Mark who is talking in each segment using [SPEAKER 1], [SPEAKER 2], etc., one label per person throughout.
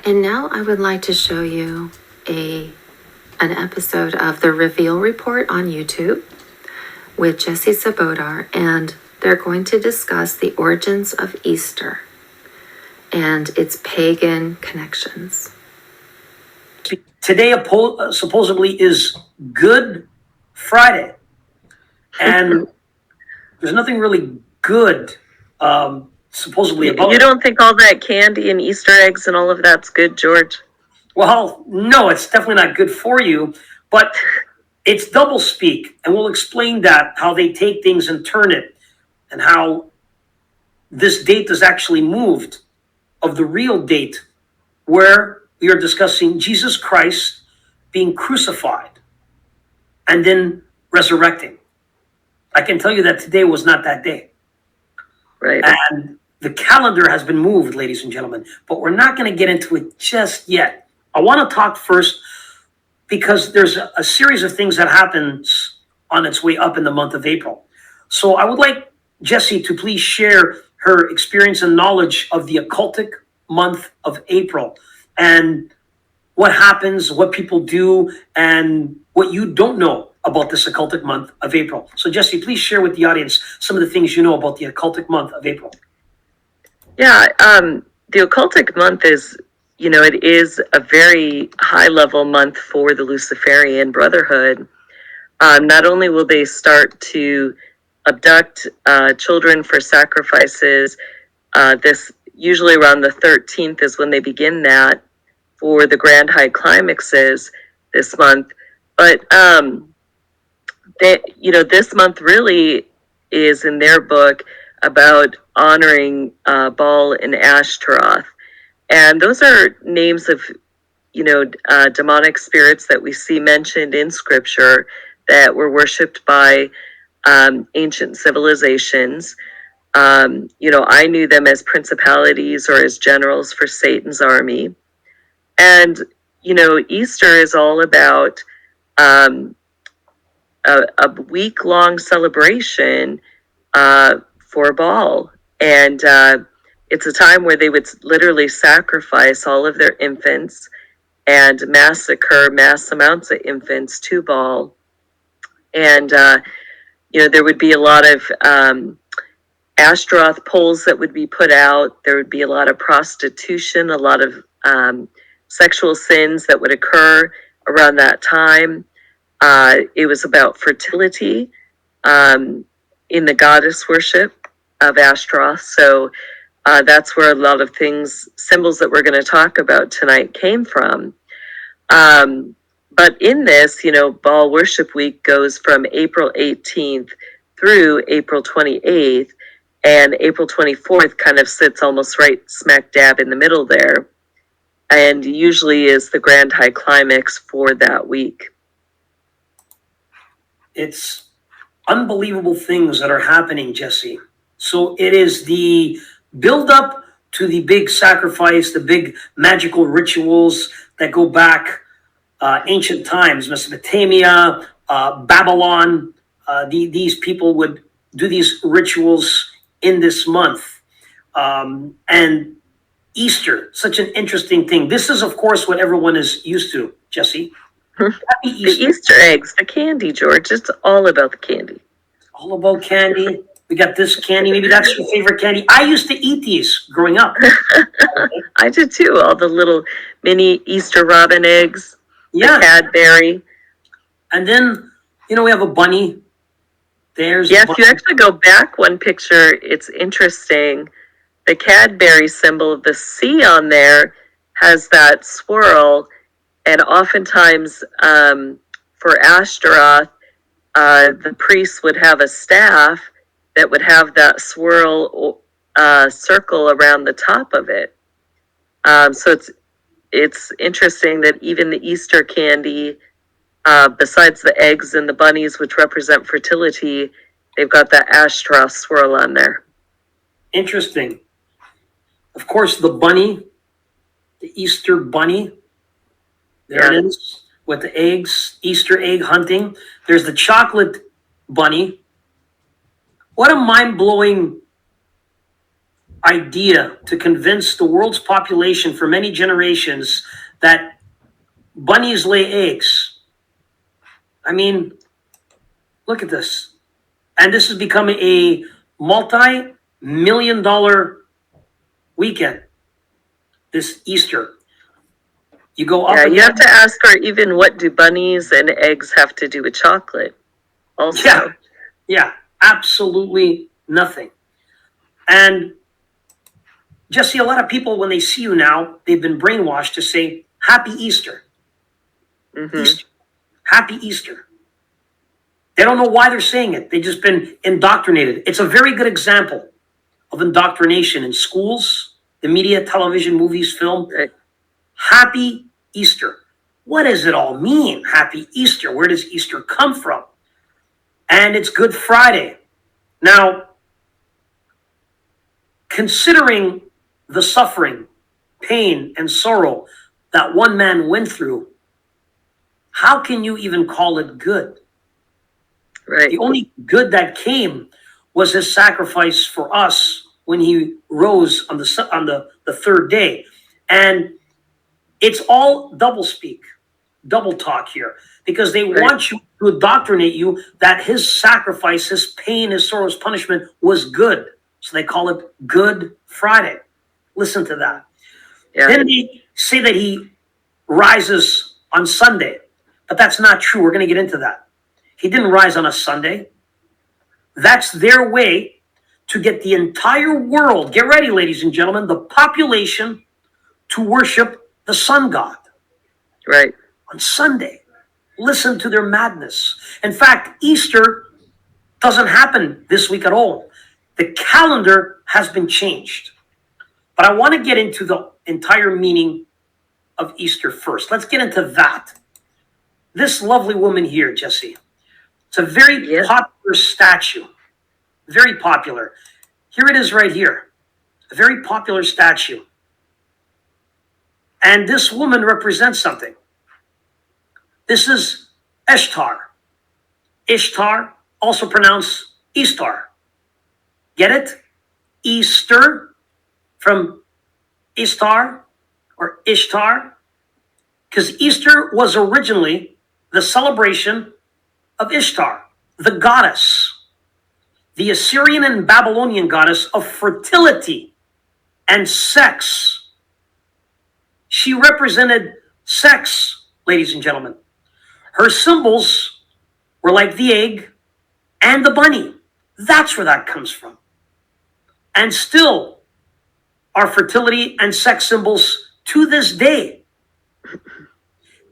[SPEAKER 1] And now I would like to show you an episode of the Reveal Report on YouTube with Jesse Sabodar, and they're going to discuss the origins of Easter and its pagan connections.
[SPEAKER 2] Today supposedly is Good Friday, and there's nothing really good supposedly about it.
[SPEAKER 3] You don't think all that candy and Easter eggs and all of that's good, George?
[SPEAKER 2] Well, no, it's definitely not good for you, but it's doublespeak, and we'll explain that, how they take things and turn it, and how this date is actually moved of the real date where we are discussing Jesus Christ being crucified and then resurrecting. I can tell you that today was not that day.
[SPEAKER 3] Right.
[SPEAKER 2] And the calendar has been moved, ladies and gentlemen, but we're not going to get into it just yet. I want to talk first because there's a series of things that happens on its way up in the month of April. So I would like Jessie to please share her experience and knowledge of the occultic month of April and what happens, what people do, and what you don't know about this occultic month of April. So Jessie, please share with the audience some of the things you know about the occultic month of April.
[SPEAKER 3] Yeah, the occultic month is, it is a very high-level month for the Luciferian Brotherhood. Not only will they start to abduct children for sacrifices, this usually around the 13th is when they begin that for the Grand High Climaxes this month. But, this month really is, in their book, about honoring Baal and Ashtaroth. And those are names of, demonic spirits that we see mentioned in Scripture that were worshipped by ancient civilizations. I knew them as principalities or as generals for Satan's army. And, Easter is all about a week-long celebration for Baal. And it's a time where they would literally sacrifice all of their infants and massacre mass amounts of infants to Baal. And, there would be a lot of Ashtaroth poles that would be put out. There would be a lot of prostitution, a lot of sexual sins that would occur around that time. It was about fertility in the goddess worship of Ashtaroth. So that's where a lot of symbols that we're going to talk about tonight came from. But in this, Baal Worship Week goes from April 18th through April 28th, and April 24th kind of sits almost right smack dab in the middle there, and usually is the Grand High Climax for that week.
[SPEAKER 2] It's unbelievable things that are happening, Jessie. So it is the build-up to the big sacrifice, the big magical rituals that go back ancient times, Mesopotamia, Babylon. These people would do these rituals in this month. And Easter, such an interesting thing. This is, of course, what everyone is used to, Jessie.
[SPEAKER 3] The Easter eggs, the candy, George. It's all about the candy.
[SPEAKER 2] All about candy. We got this candy. Maybe that's your favorite candy. I used to eat these growing up.
[SPEAKER 3] I did too. All the little mini Easter robin eggs. Yeah. The Cadbury.
[SPEAKER 2] And then, we have a bunny. There's
[SPEAKER 3] if you actually go back one picture, it's interesting. The Cadbury symbol of the C on there has that swirl. And oftentimes for Ashtaroth, the priests would have a staff that would have that swirl circle around the top of it. So it's interesting that even the Easter candy, besides the eggs and the bunnies, which represent fertility, they've got that Ashtaroth swirl on there.
[SPEAKER 2] Interesting. Of course, the bunny, the Easter bunny. There it is, with the eggs, Easter egg hunting. There's the chocolate bunny. What a mind-blowing idea to convince the world's population for many generations that bunnies lay eggs. I mean, look at this. And this is becoming a multi-million-dollar weekend, this Easter. You go up
[SPEAKER 3] Yeah, you have
[SPEAKER 2] again.
[SPEAKER 3] to ask her even what do bunnies and eggs have to do with chocolate? Also.
[SPEAKER 2] Yeah, absolutely nothing. And Jesse, a lot of people, when they see you now, they've been brainwashed to say, Happy Easter. Easter. Happy Easter. They don't know why they're saying it. They've just been indoctrinated. It's a very good example of indoctrination in schools, the media, television, movies, film.
[SPEAKER 3] Right.
[SPEAKER 2] Happy Easter. What does it all mean? Happy Easter. Where does Easter come from? And it's Good Friday. Now, considering the suffering, pain, and sorrow that one man went through, how can you even call it good?
[SPEAKER 3] Right.
[SPEAKER 2] The only good that came was his sacrifice for us when he rose on the third day. And it's all double speak, double talk here, because they want you to indoctrinate you that his sacrifice, his pain, his sorrow, his punishment was good. So they call it Good Friday. Listen to that.
[SPEAKER 3] Yeah.
[SPEAKER 2] Then they say that he rises on Sunday, but that's not true. We're going to get into that. He didn't rise on a Sunday. That's their way to get the entire world, get ready, ladies and gentlemen, the population to worship the sun god.
[SPEAKER 3] Right.
[SPEAKER 2] On Sunday. Listen to their madness. In fact, Easter doesn't happen this week at all. The calendar has been changed. But I want to get into the entire meaning of Easter first. Let's get into that. This lovely woman here, Jesse, it's a very popular statue. Very popular. Here it is right here. A very popular statue. And this woman represents something. This is Ishtar. Ishtar, also pronounced Istar. Get it? Easter from Istar or Ishtar. Because Easter was originally the celebration of Ishtar, the goddess, the Assyrian and Babylonian goddess of fertility and sex. She represented sex, ladies and gentlemen. Her symbols were like the egg and the bunny. That's where that comes from. And still are fertility and sex symbols to this day.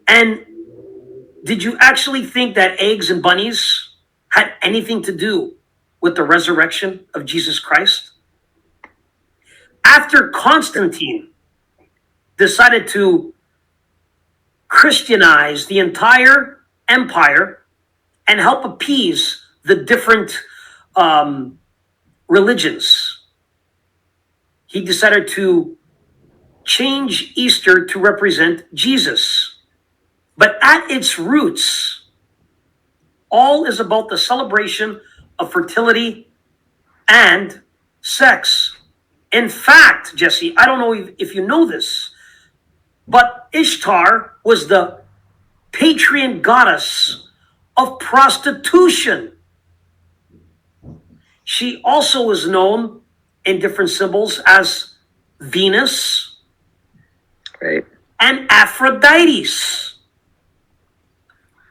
[SPEAKER 2] And did you actually think that eggs and bunnies had anything to do with the resurrection of Jesus Christ? After Constantine decided to Christianize the entire empire and help appease the different religions, he decided to change Easter to represent Jesus. But at its roots, all is about the celebration of fertility and sex. In fact, Jesse, I don't know if you know this, but Ishtar was the patron goddess of prostitution. She also was known in different symbols as Venus and Aphrodite.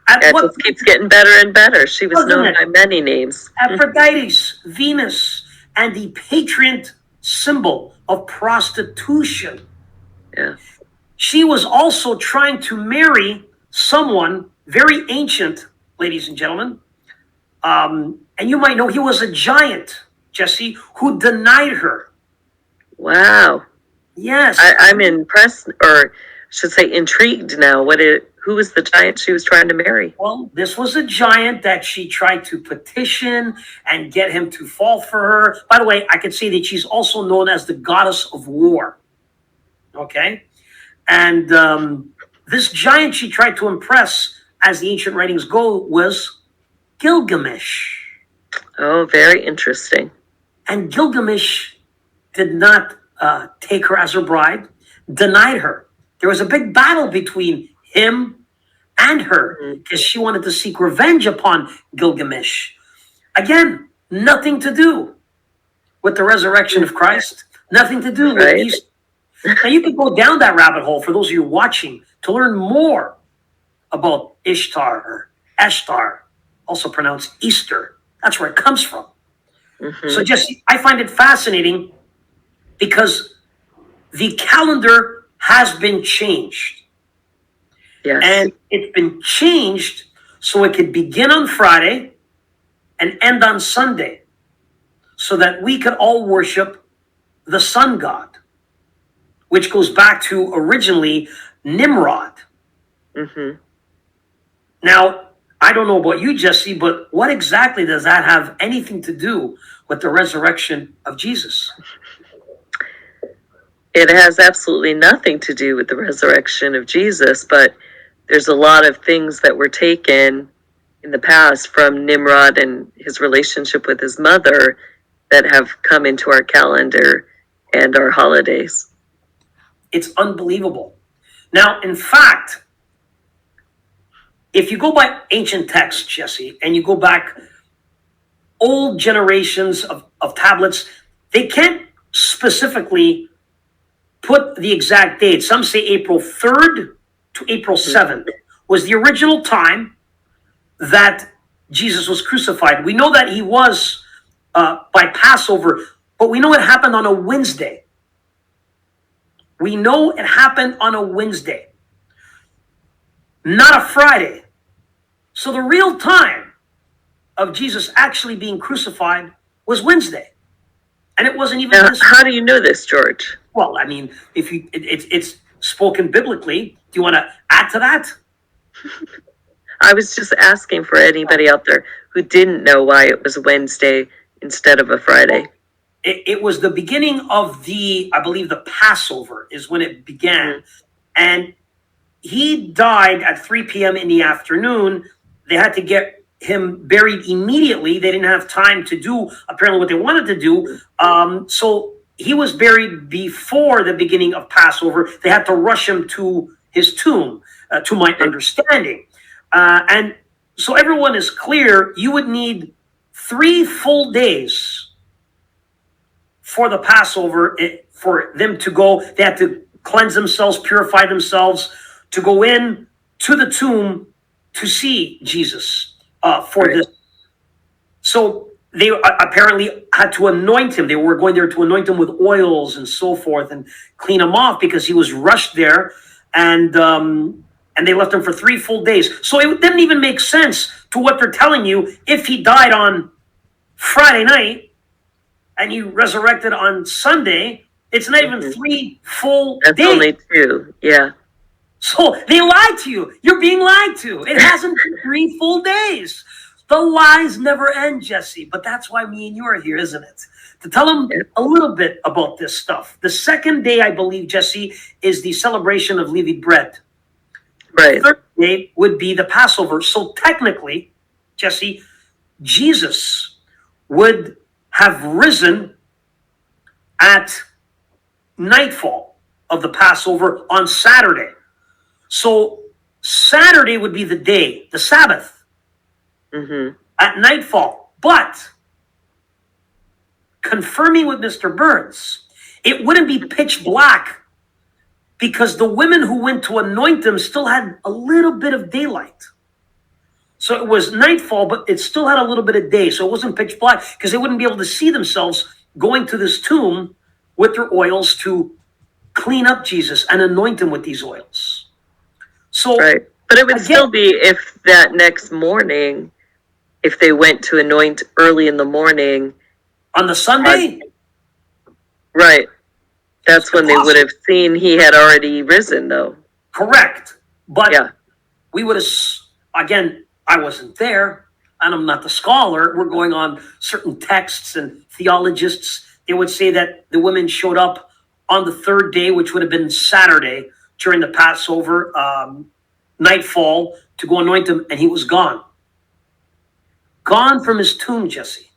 [SPEAKER 3] It just keeps getting better and better. She was known by many names.
[SPEAKER 2] Aphrodite, Venus, and the patron symbol of prostitution.
[SPEAKER 3] Yeah.
[SPEAKER 2] She was also trying to marry someone very ancient, ladies and gentlemen. And you might know he was a giant, Jesse, who denied her.
[SPEAKER 3] Wow.
[SPEAKER 2] Yes.
[SPEAKER 3] I'm impressed, or I should say intrigued now. Who was the giant she was trying to marry?
[SPEAKER 2] Well, this was a giant that she tried to petition and get him to fall for her. By the way, I could say that she's also known as the goddess of war. Okay? And this giant she tried to impress, as the ancient writings go, was Gilgamesh.
[SPEAKER 3] Oh, very interesting.
[SPEAKER 2] And Gilgamesh did not take her as her bride, denied her. There was a big battle between him and her because she wanted to seek revenge upon Gilgamesh. Again, nothing to do with the resurrection of Christ, nothing to do with Easter. Now, you can go down that rabbit hole for those of you watching to learn more about Ishtar or Ashtar, also pronounced Easter. That's where it comes from. So Jesse, I find it fascinating because the calendar has been changed.
[SPEAKER 3] Yes.
[SPEAKER 2] And it's been changed so it could begin on Friday and end on Sunday so that we could all worship the sun god, which goes back to originally Nimrod. Now, I don't know about you, Jesse, but what exactly does that have anything to do with the resurrection of Jesus?
[SPEAKER 3] It has absolutely nothing to do with the resurrection of Jesus, but there's a lot of things that were taken in the past from Nimrod and his relationship with his mother that have come into our calendar and our holidays.
[SPEAKER 2] It's unbelievable. Now, in fact, if you go by ancient texts, Jesse, and you go back old generations of tablets, they can't specifically put the exact date. Some say April 3rd to April 7th was the original time that Jesus was crucified. We know that he was by Passover, but we know it happened on a Wednesday. We know it happened on a Wednesday, not a Friday. So the real time of Jesus actually being crucified was Wednesday. And it wasn't even
[SPEAKER 3] Now,
[SPEAKER 2] this.
[SPEAKER 3] how do you know this, George?
[SPEAKER 2] Well, I mean, if you, it's spoken biblically. Do you want to add to that?
[SPEAKER 3] I was just asking for anybody out there who didn't know why it was Wednesday instead of a Friday.
[SPEAKER 2] It was the beginning of I believe the Passover is when it began. And he died at 3 p.m. in the afternoon. They had to get him buried immediately. They didn't have time to do apparently what they wanted to do. So he was buried before the beginning of Passover. They had to rush him to his tomb, to my understanding. And so everyone is clear, you would need 3 full days for the Passover, for them to go. They had to cleanse themselves, purify themselves, to go in to the tomb to see Jesus for this. So they apparently had to anoint him. They were going there to anoint him with oils and so forth and clean him off because he was rushed there. And they left him for 3 full days. So it didn't even make sense to what they're telling you. If he died on Friday night and he resurrected on Sunday, it's not even 3 full days.
[SPEAKER 3] That's only 2, yeah.
[SPEAKER 2] So they lied to you. You're being lied to. It hasn't been 3 full days. The lies never end, Jesse. But that's why me and you are here, isn't it? To tell them a little bit about this stuff. The second day, I believe, Jesse, is the celebration of leavened bread.
[SPEAKER 3] Right.
[SPEAKER 2] The third day would be the Passover. So technically, Jesse, Jesus would have risen at nightfall of the Passover on Saturday. So Saturday would be the day, the Sabbath, at nightfall. But confirming with Mr. Burns, it wouldn't be pitch black because the women who went to anoint him still had a little bit of daylight. So it was nightfall, but it still had a little bit of day. So it wasn't pitch black because they wouldn't be able to see themselves going to this tomb with their oils to clean up Jesus and anoint him with these oils. So,
[SPEAKER 3] right. But it would still be if that next morning, if they went to anoint early in the morning.
[SPEAKER 2] On the Sunday?
[SPEAKER 3] Right. That's when they would have seen he had already risen, though.
[SPEAKER 2] Correct. But we would have, again, I wasn't there, and I'm not the scholar. We're going on certain texts and theologists. They would say that the women showed up on the third day, which would have been Saturday, during the Passover, nightfall, to go anoint him, and he was gone. Gone from his tomb, Jesse.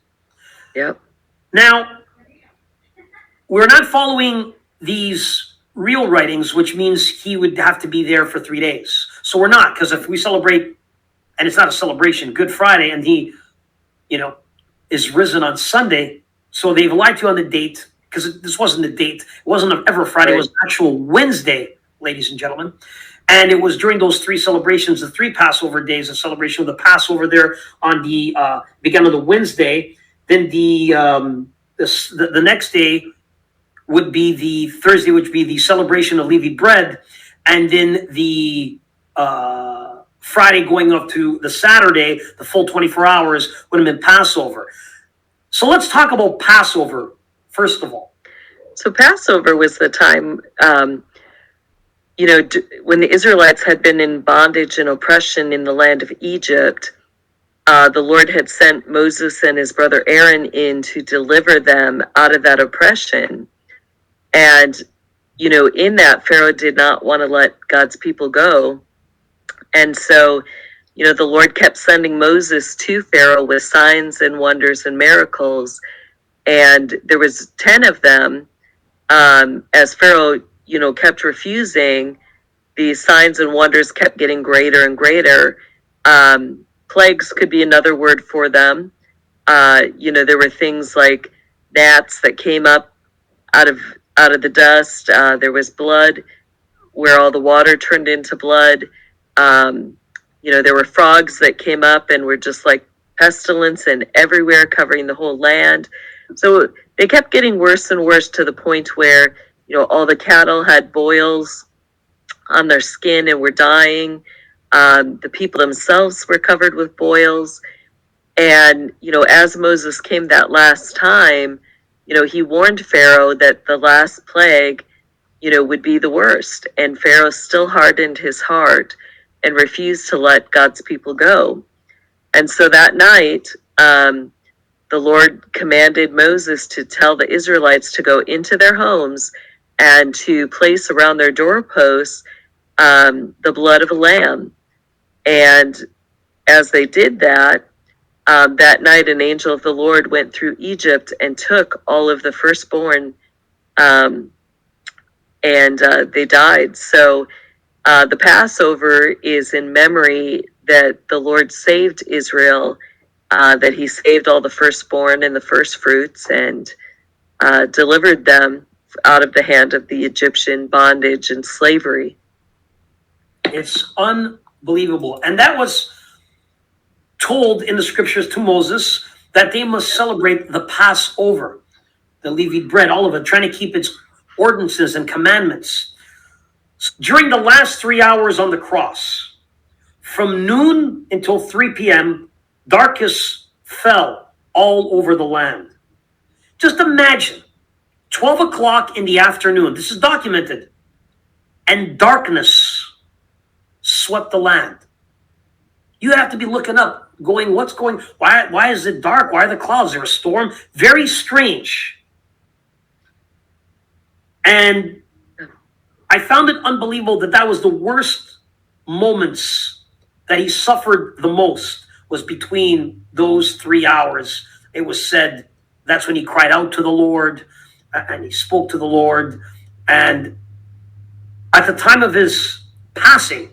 [SPEAKER 3] Yep.
[SPEAKER 2] Now, we're not following these real writings, which means he would have to be there for 3 days. So we're not, because if we celebrate, and it's not a celebration, Good Friday, and he, is risen on Sunday, so they've lied to you on the date, because this wasn't the date. It wasn't ever Friday. Right. It was actual Wednesday, ladies and gentlemen. And it was during those 3 celebrations, the 3 Passover days, a celebration of the Passover there on the beginning of the Wednesday. Then the next day would be the Thursday, which would be the celebration of Levi bread. And then the Friday going up to the Saturday, the full 24 hours would have been Passover. So let's talk about Passover, first of all.
[SPEAKER 3] So Passover was the time, when the Israelites had been in bondage and oppression in the land of Egypt. The Lord had sent Moses and his brother Aaron in to deliver them out of that oppression. And, in that, Pharaoh did not want to let God's people go. And so, the Lord kept sending Moses to Pharaoh with signs and wonders and miracles. And there was 10 of them. As Pharaoh, kept refusing, these signs and wonders kept getting greater and greater. Plagues could be another word for them. There were things like gnats that came up out of the dust. There was blood where all the water turned into blood. There were frogs that came up and were just like pestilence and everywhere, covering the whole land. So they kept getting worse and worse to the point where, all the cattle had boils on their skin and were dying. The people themselves were covered with boils. And, as Moses came that last time, he warned Pharaoh that the last plague, would be the worst. And Pharaoh still hardened his heart and refused to let God's people go. And so that night, the Lord commanded Moses to tell the Israelites to go into their homes and to place around their doorposts the blood of a lamb. And as they did that, that night an angel of the Lord went through Egypt and took all of the firstborn, and they died. So the Passover is in memory that the Lord saved Israel, that he saved all the firstborn and the first fruits and delivered them out of the hand of the Egyptian bondage and slavery.
[SPEAKER 2] It's unbelievable. And that was told in the scriptures to Moses, that they must celebrate the Passover, the Levi bread, all of it, trying to keep its ordinances and commandments. During the last 3 hours on the cross, from noon until 3 p.m., darkness fell all over the land. Just imagine, 12 o'clock in the afternoon, this is documented, and darkness swept the land. You have to be looking up, going, why is it dark? Why are the clouds? Is there a storm? Very strange. And I found it unbelievable that was the worst moments that he suffered the most, was between those 3 hours. It was said that's when he cried out to the Lord and he spoke to the Lord. And at the time of his passing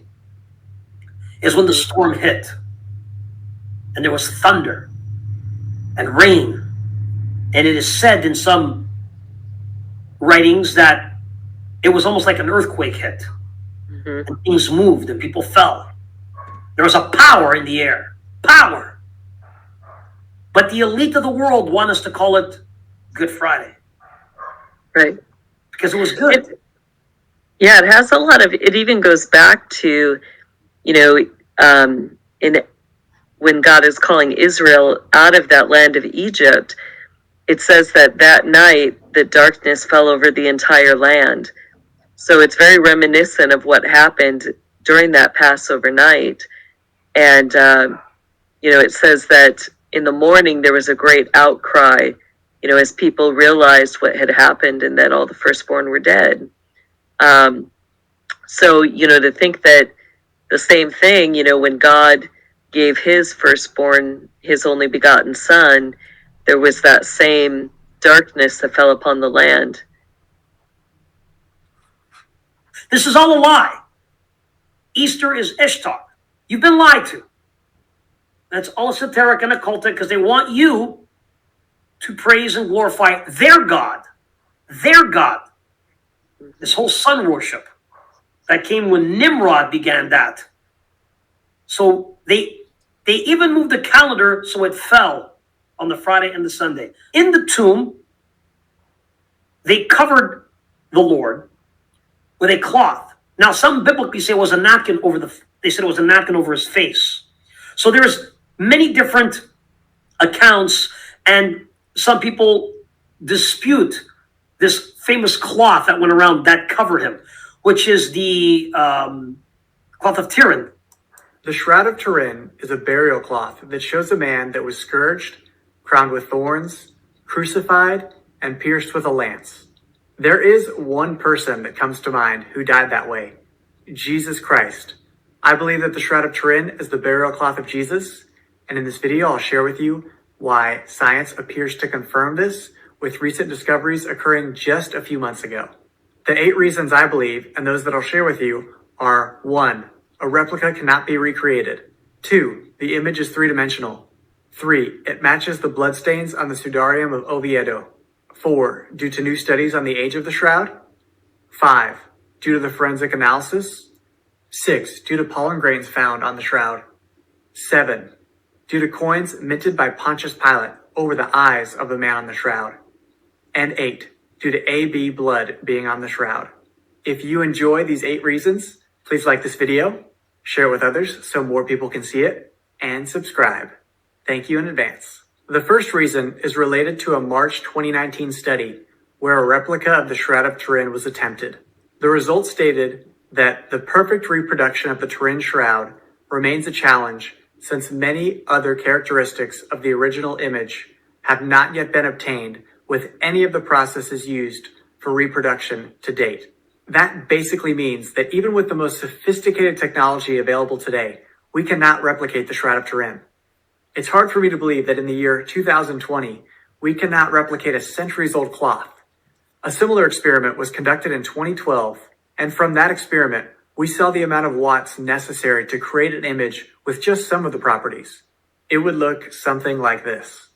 [SPEAKER 2] is when the storm hit. And there was thunder and rain. And it is said in some writings that it was almost like an earthquake hit. Mm-hmm. And things moved and people fell. There was a power in the air. Power. But the elite of the world want us to call it Good Friday.
[SPEAKER 3] Right.
[SPEAKER 2] Because it was good.
[SPEAKER 3] It has a lot of, it even goes back to, when God is calling Israel out of that land of Egypt, it says that night the darkness fell over the entire land. So it's very reminiscent of what happened during that Passover night. And, it says that in the morning there was a great outcry, as people realized what had happened and that all the firstborn were dead. So, to think that the same thing, when God gave his firstborn, his only begotten son, there was that same darkness that fell upon the land.
[SPEAKER 2] This is all a lie. Easter is Ishtar. You've been lied to. That's all esoteric and occultic because they want you to praise and glorify their God. Their God. This whole sun worship that came when Nimrod began that. So they even moved the calendar so it fell on the Friday and the Sunday. In the tomb, they covered the Lord with a cloth. Now, some biblically say it was a napkin they said it was a napkin over his face. So there's many different accounts, and some people dispute this famous cloth that went around that covered him, which is the cloth of Turin.
[SPEAKER 4] The Shroud of Turin is a burial cloth that shows a man that was scourged, crowned with thorns, crucified, and pierced with a lance. There is one person that comes to mind who died that way, Jesus Christ. I believe that the Shroud of Turin is the burial cloth of Jesus, and in this video I'll share with you why science appears to confirm this with recent discoveries occurring just a few months ago. The 8 reasons I believe, and those that I'll share with you, are 1. A replica cannot be recreated. 2. The image is 3-dimensional. 3. It matches the bloodstains on the Sudarium of Oviedo. 4. Due to new studies on the age of the shroud. 5. Due to the forensic analysis. 6. Due to pollen grains found on the shroud. 7. Due to coins minted by Pontius Pilate over the eyes of the man on the shroud. And 8. Due to AB blood being on the shroud. If you enjoy these 8 reasons, please like this video, share it with others so more people can see it, and subscribe. Thank you in advance. The first reason is related to a March 2019 study where a replica of the Shroud of Turin was attempted. The results stated that the perfect reproduction of the Turin shroud remains a challenge since many other characteristics of the original image have not yet been obtained with any of the processes used for reproduction to date. That basically means that even with the most sophisticated technology available today, we cannot replicate the Shroud of Turin. It's hard for me to believe that in the year 2020, we cannot replicate a centuries-old cloth. A similar experiment was conducted in 2012, and from that experiment, we saw the amount of watts necessary to create an image with just some of the properties. It would look something like this.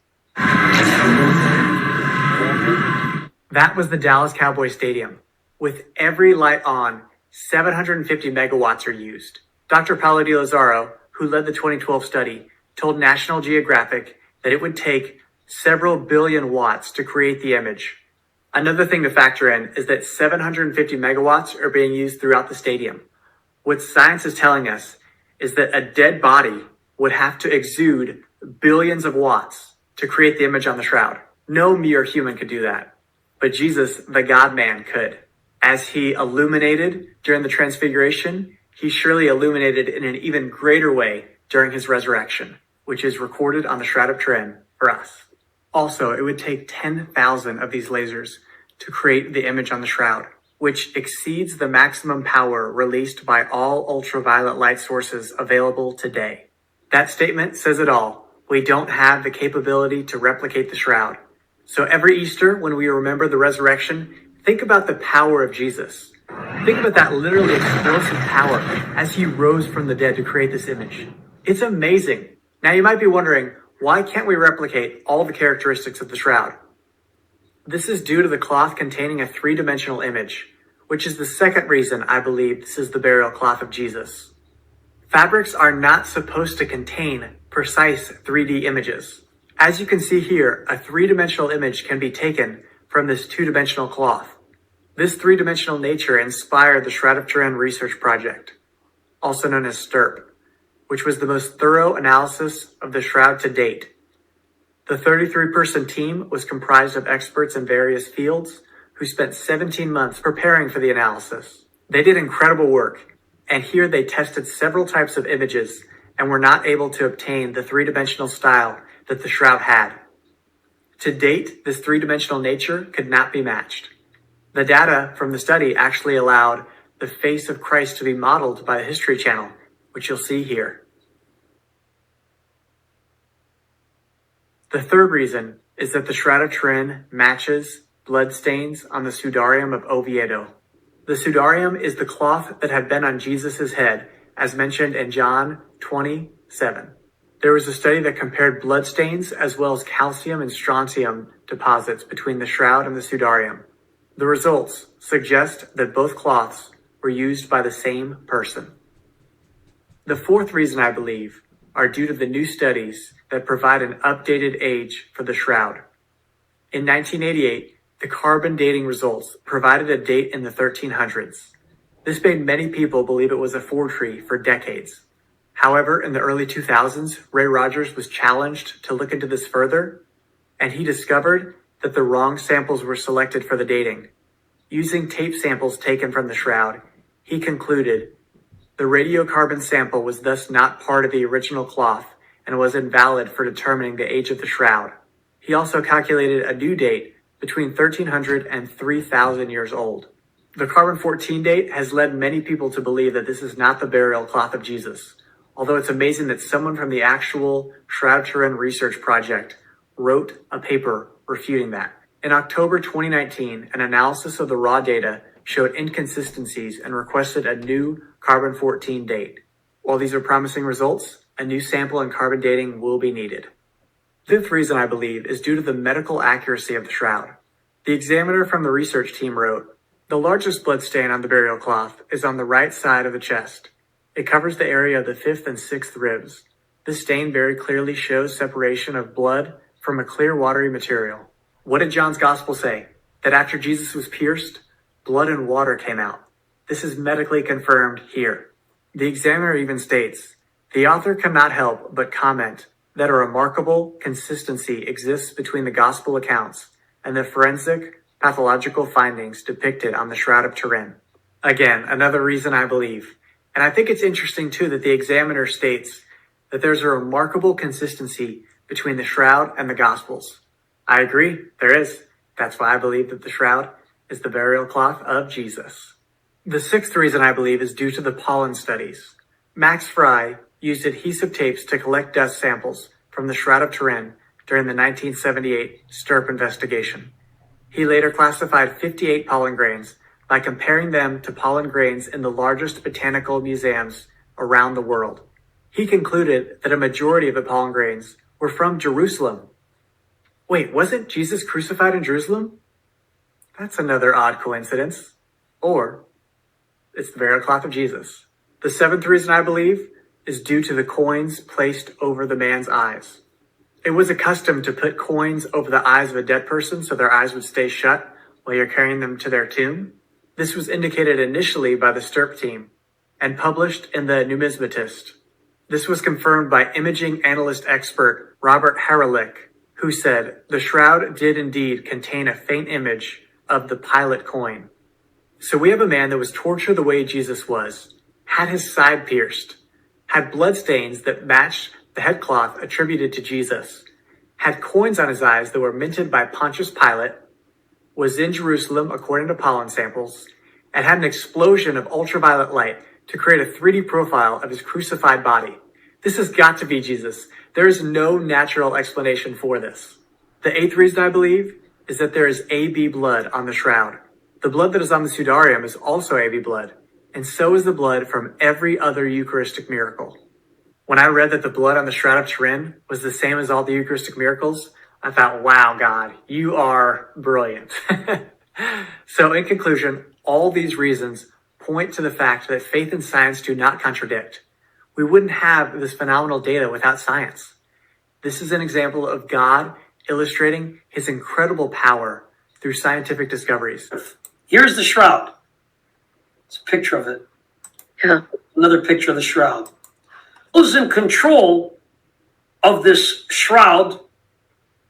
[SPEAKER 4] That was the Dallas Cowboys Stadium. With every light on, 750 megawatts are used. Dr. Paolo Di Lazzaro, who led the 2012 study, told National Geographic that it would take several billion watts to create the image. Another thing to factor in is that 750 megawatts are being used throughout the stadium. What science is telling us is that a dead body would have to exude billions of watts to create the image on the shroud. No mere human could do that, but Jesus, the God-man, could. As he illuminated during the transfiguration, he surely illuminated in an even greater way during his resurrection, which is recorded on the Shroud of Turin for us. Also, it would take 10,000 of these lasers to create the image on the shroud, which exceeds the maximum power released by all ultraviolet light sources available today. That statement says it all. We don't have the capability to replicate the shroud. So every Easter, when we remember the resurrection, think about the power of Jesus. Think about that literally explosive power as he rose from the dead to create this image. It's amazing. Now you might be wondering, why can't we replicate all the characteristics of the shroud? This is due to the cloth containing a 3-dimensional image, which is the second reason I believe this is the burial cloth of Jesus. Fabrics are not supposed to contain precise 3D images. As you can see here, a 3-dimensional image can be taken from this 2-dimensional cloth. This 3-dimensional nature inspired the Shroud of Turin research project, also known as STURP, which was the most thorough analysis of the shroud to date. The 33-person team was comprised of experts in various fields who spent 17 months preparing for the analysis. They did incredible work, and here they tested several types of images and were not able to obtain the 3-dimensional style that the shroud had. To date, this 3-dimensional nature could not be matched. The data from the study actually allowed the face of Christ to be modeled by the History Channel, which you'll see here. The third reason is that the Shroud of Turin matches bloodstains on the Sudarium of Oviedo. The Sudarium is the cloth that had been on Jesus' head, as mentioned in John 20:7. There was a study that compared bloodstains as well as calcium and strontium deposits between the shroud and the Sudarium. The results suggest that both cloths were used by the same person. The fourth reason I believe are due to the new studies that provide an updated age for the shroud. In 1988, the carbon dating results provided a date in the 1300s. This made many people believe it was a forgery for decades. However, in the early 2000s, Ray Rogers was challenged to look into this further, and he discovered that the wrong samples were selected for the dating. Using tape samples taken from the shroud, he concluded the radiocarbon sample was thus not part of the original cloth and was invalid for determining the age of the shroud. He also calculated a new date between 1300 and 3000 years old. The carbon-14 date has led many people to believe that this is not the burial cloth of Jesus, although it's amazing that someone from the actual Shroud of Turin research project wrote a paper refuting that. In October 2019, an analysis of the raw data showed inconsistencies and requested a new carbon-14 date. While these are promising results, a new sample and carbon dating will be needed. Fifth reason I believe is due to the medical accuracy of the shroud. The examiner from the research team wrote, the largest blood stain on the burial cloth is on the right side of the chest. It covers the area of the 5th and 6th ribs. This stain very clearly shows separation of blood from a clear watery material. What did John's gospel say? That after Jesus was pierced, blood and water came out. This is medically confirmed here. The examiner even states, the author cannot help but comment that a remarkable consistency exists between the gospel accounts and the forensic pathological findings depicted on the Shroud of Turin. Again, another reason I believe. And I think it's interesting too that the examiner states that there's a remarkable consistency between the shroud and the gospels. I agree, there is. That's why I believe that the shroud is the burial cloth of Jesus. The sixth reason I believe is due to the pollen studies. Max Fry used adhesive tapes to collect dust samples from the Shroud of Turin during the 1978 STURP investigation. He later classified 58 pollen grains by comparing them to pollen grains in the largest botanical museums around the world. He concluded that a majority of the pollen grains were from Jerusalem. Wait, wasn't Jesus crucified in Jerusalem? That's another odd coincidence. Or it's the burial cloth of Jesus. The seventh reason I believe is due to the coins placed over the man's eyes. It was a custom to put coins over the eyes of a dead person so their eyes would stay shut while you're carrying them to their tomb. This was indicated initially by the STURP team and published in the Numismatist. This was confirmed by imaging analyst expert Robert Haralick, who said the shroud did indeed contain a faint image of the Pilate coin. So we have a man that was tortured the way Jesus was, had his side pierced, had bloodstains that matched the headcloth attributed to Jesus, had coins on his eyes that were minted by Pontius Pilate, was in Jerusalem according to pollen samples, and had an explosion of ultraviolet light to create a 3D profile of his crucified body. This has got to be Jesus. There is no natural explanation for this. The eighth reason I believe is that there is AB blood on the shroud. The blood that is on the Sudarium is also AB blood, and so is the blood from every other Eucharistic miracle. When I read that the blood on the Shroud of Turin was the same as all the Eucharistic miracles, I thought, wow, God, you are brilliant. So in conclusion, all these reasons point to the fact that faith and science do not contradict. We wouldn't have this phenomenal data without science. This is an example of God illustrating his incredible power through scientific discoveries.
[SPEAKER 2] Here's the shroud. It's a picture of it.
[SPEAKER 3] Yeah.
[SPEAKER 2] Another picture of the shroud. Those in control of this shroud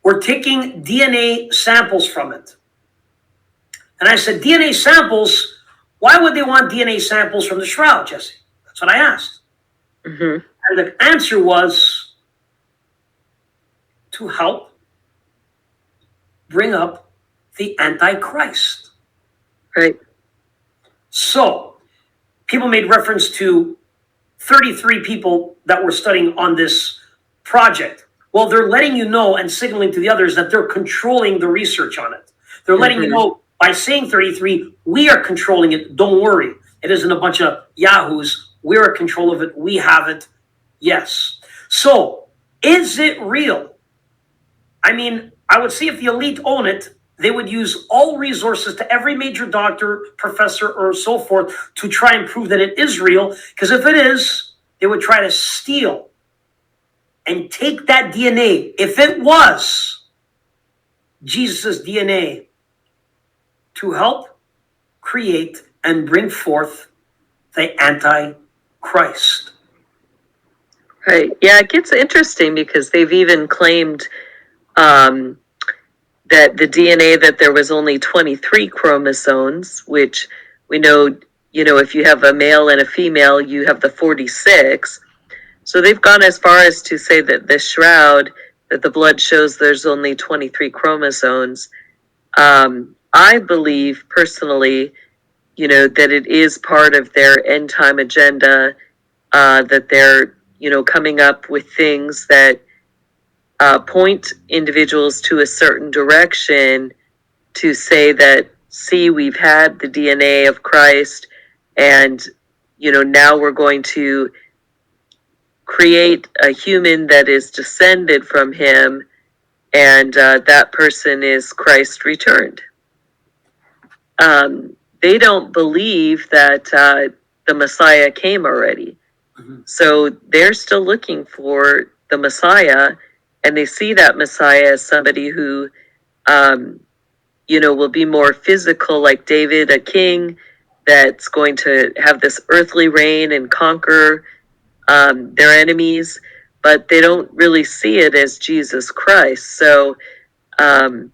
[SPEAKER 2] were taking DNA samples from it. And I said, DNA samples? Why would they want DNA samples from the shroud, Jesse? That's what I asked.
[SPEAKER 3] Mm-hmm.
[SPEAKER 2] And the answer was to help bring up the Antichrist.
[SPEAKER 3] Right.
[SPEAKER 2] So, people made reference to 33 people that were studying on this project. Well, they're letting you know and signaling to the others that they're controlling the research on it. They're letting you know By saying 33, we are controlling it. Don't worry. It isn't a bunch of yahoos. We're in control of it. We have it. Yes. So, is it real? I mean, I would say if the elite own it, they would use all resources to every major doctor, professor, or so forth to try and prove that it is real. Because if it is, they would try to steal and take that DNA. If it was Jesus' DNA, to help create and bring forth the Antichrist.
[SPEAKER 3] Right. Yeah, it gets interesting because they've even claimed that the DNA, that there was only 23 chromosomes, which we know, if you have a male and a female, you have the 46. So they've gone as far as to say that the shroud, that the blood shows there's only 23 chromosomes. I believe personally, that it is part of their end time agenda, that they're, coming up with things that point individuals to a certain direction to say that, see, we've had the DNA of Christ, and, now we're going to create a human that is descended from him, and that person is Christ returned. They don't believe that the Messiah came already. Mm-hmm. So they're still looking for the Messiah, and they see that Messiah as somebody who, will be more physical, like David, a king that's going to have this earthly reign and conquer their enemies, but they don't really see it as Jesus Christ. So, I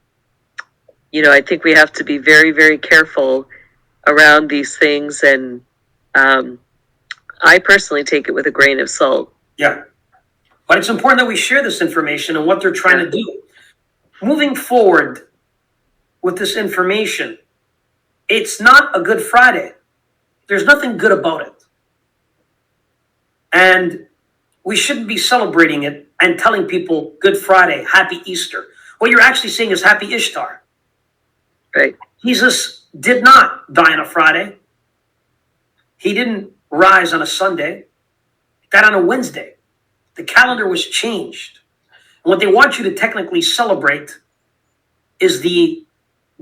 [SPEAKER 3] think we have to be very, very careful around these things, and I personally take it with a grain of salt.
[SPEAKER 2] Yeah. But it's important that we share this information and what they're trying to do. Moving forward with this information, it's not a Good Friday. There's nothing good about it. And we shouldn't be celebrating it and telling people Good Friday, Happy Easter. What you're actually saying is Happy Ishtar.
[SPEAKER 3] Right.
[SPEAKER 2] Jesus did not die on a Friday. He didn't rise on a Sunday. He died on a Wednesday. The calendar was changed. And what they want you to technically celebrate is the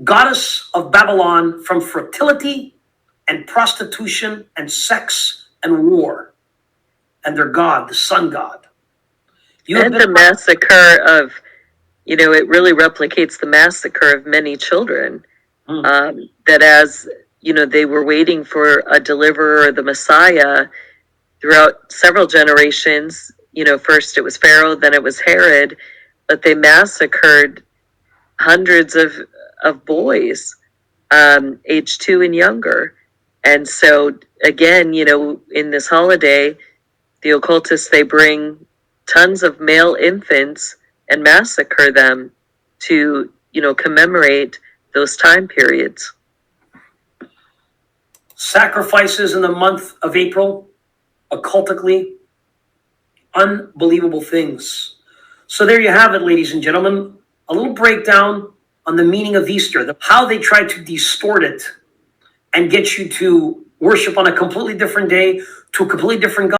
[SPEAKER 2] goddess of Babylon from fertility and prostitution and sex and war. And their god, the sun god.
[SPEAKER 3] And the massacre of, it really replicates the massacre of many children. That as, they were waiting for a deliverer, the Messiah, throughout several generations. First it was Pharaoh, then it was Herod, but they massacred hundreds of boys, age 2 and younger. And so again, in this holiday, the occultists, they bring tons of male infants and massacre them to, commemorate those time periods.
[SPEAKER 2] Sacrifices in the month of April, occultically, unbelievable things. So there you have it, ladies and gentlemen. A little breakdown on the meaning of Easter, how they try to distort it and get you to worship on a completely different day to a completely different God.